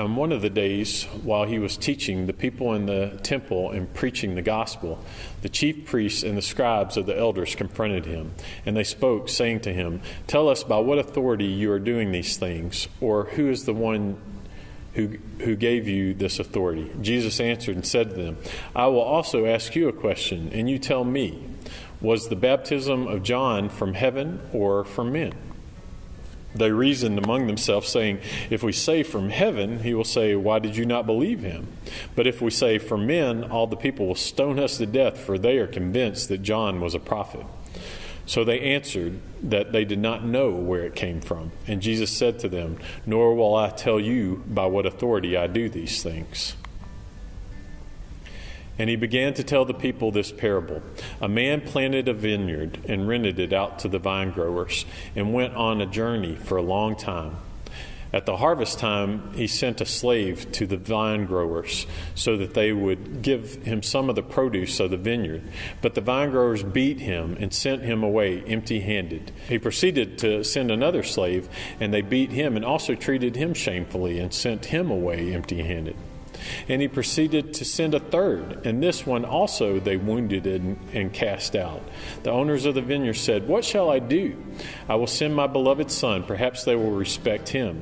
one of the days while he was teaching the people in the temple and preaching the gospel, the chief priests and the scribes of the elders confronted him, and they spoke, saying to him, "Tell us by what authority you are doing these things, or who is the one who gave you this authority?" Jesus answered and said to them, "I will also ask you a question, and you tell me, was the baptism of John from heaven or from men?" They reasoned among themselves, saying, "If we say from heaven, he will say, 'Why did you not believe him?' But if we say from men, all the people will stone us to death, for they are convinced that John was a prophet." So they answered that they did not know where it came from. And Jesus said to them, "Nor will I tell you by what authority I do these things." And he began to tell the people this parable. A man planted a vineyard and rented it out to the vine growers and went on a journey for a long time. At the harvest time, he sent a slave to the vine growers so that they would give him some of the produce of the vineyard. But the vine growers beat him and sent him away empty-handed. He proceeded to send another slave, and they beat him and also treated him shamefully and sent him away empty-handed. And he proceeded to send a third, and this one also they wounded and cast out. The owners of the vineyard said, "What shall I do? I will send my beloved son. Perhaps they will respect him."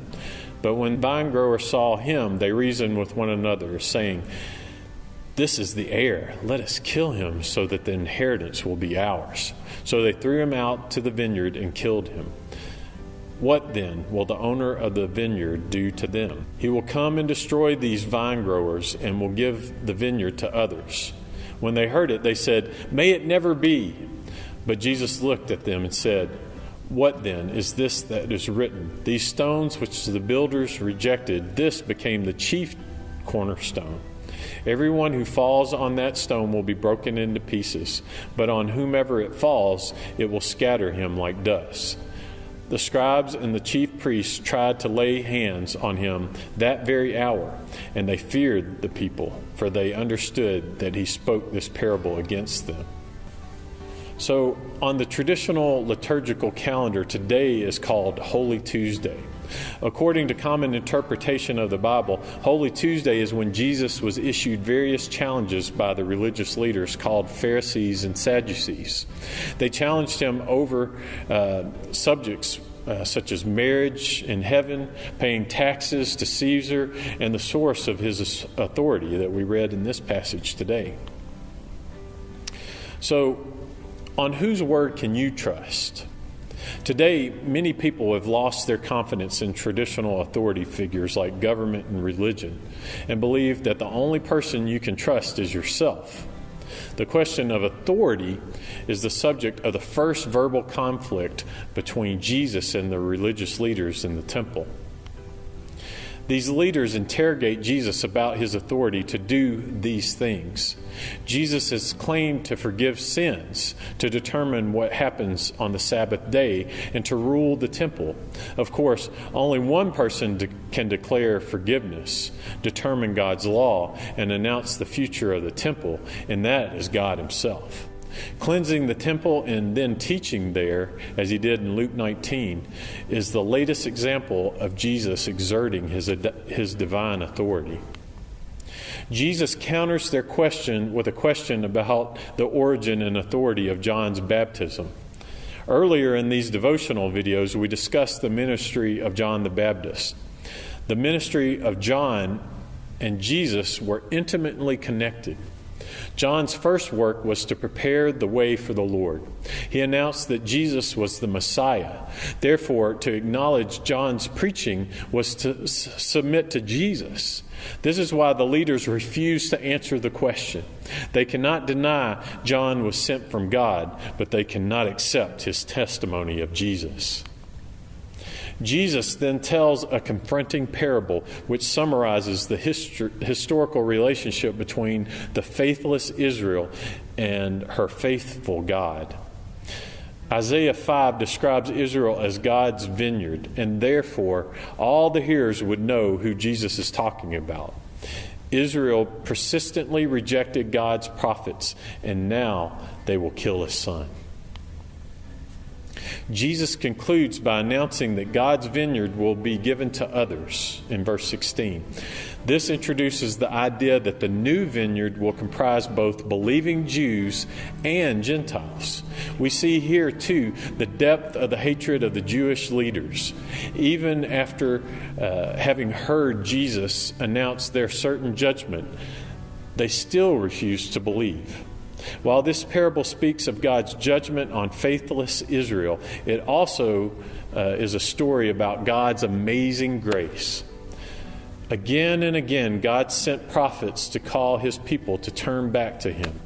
But when vine growers saw him, they reasoned with one another, saying, "This is the heir. Let us kill him so that the inheritance will be ours." So they threw him out to the vineyard and killed him. What then will the owner of the vineyard do to them? He will come and destroy these vine growers and will give the vineyard to others. When they heard it, they said, "May it never be." But Jesus looked at them and said, "What then is this that is written? These stones which the builders rejected, this became the chief cornerstone. Everyone who falls on that stone will be broken into pieces, but on whomever it falls, it will scatter him like dust." The scribes and the chief priests tried to lay hands on him that very hour, and they feared the people, for they understood that he spoke this parable against them. So, on the traditional liturgical calendar, today is called Holy Tuesday. According to common interpretation of the Bible, Holy Tuesday is when Jesus was issued various challenges by the religious leaders called Pharisees and Sadducees. They challenged him over subjects such as marriage in heaven, paying taxes to Caesar, and the source of his authority that we read in this passage today. So, on whose word can you trust? Today, many people have lost their confidence in traditional authority figures like government and religion and believe that the only person you can trust is yourself. The question of authority is the subject of the first verbal conflict between Jesus and the religious leaders in the temple. These leaders interrogate Jesus about his authority to do these things. Jesus has claimed to forgive sins, to determine what happens on the Sabbath day, and to rule the temple. Of course, only one person can declare forgiveness, determine God's law, and announce the future of the temple, and that is God himself. Cleansing the temple and then teaching there, as he did in Luke 19, is the latest example of Jesus exerting his divine authority. Jesus counters their question with a question about the origin and authority of John's baptism. Earlier in these devotional videos, we discussed the ministry of John the Baptist. The ministry of John and Jesus were intimately connected. John's first work was to prepare the way for the Lord. He announced that Jesus was the Messiah. Therefore, to acknowledge John's preaching was to submit to Jesus. This is why the leaders refused to answer the question. They cannot deny John was sent from God, but they cannot accept his testimony of Jesus. Jesus then tells a confronting parable which summarizes the historical relationship between the faithless Israel and her faithful God. Isaiah 5 describes Israel as God's vineyard, and therefore all the hearers would know who Jesus is talking about. Israel persistently rejected God's prophets, and now they will kill his son. Jesus concludes by announcing that God's vineyard will be given to others in verse 16. This introduces the idea that the new vineyard will comprise both believing Jews and Gentiles. We see here, too, the depth of the hatred of the Jewish leaders. Even after having heard Jesus announce their certain judgment, they still refuse to believe. While this parable speaks of God's judgment on faithless Israel, it also is a story about God's amazing grace. Again and again, God sent prophets to call his people to turn back to him.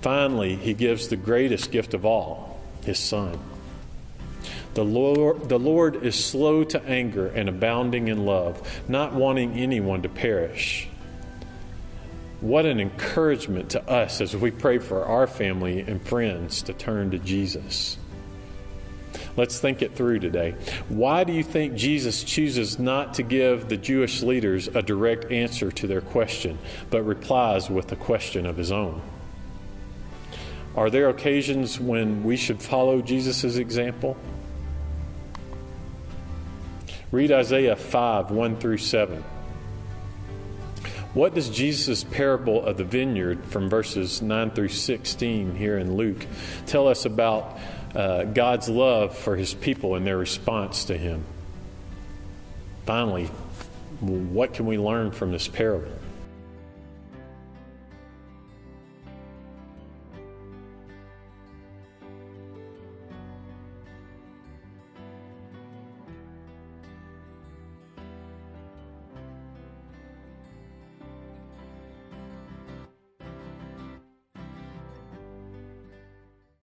Finally, he gives the greatest gift of all, his Son. The Lord is slow to anger and abounding in love, not wanting anyone to perish. What an encouragement to us as we pray for our family and friends to turn to Jesus. Let's think it through today. Why do you think Jesus chooses not to give the Jewish leaders a direct answer to their question, but replies with a question of his own? Are there occasions when we should follow Jesus' example? Read Isaiah 5, 1 through 7. What does Jesus' parable of the vineyard from verses 9 through 16 here in Luke tell us about God's love for his people and their response to him? Finally, what can we learn from this parable?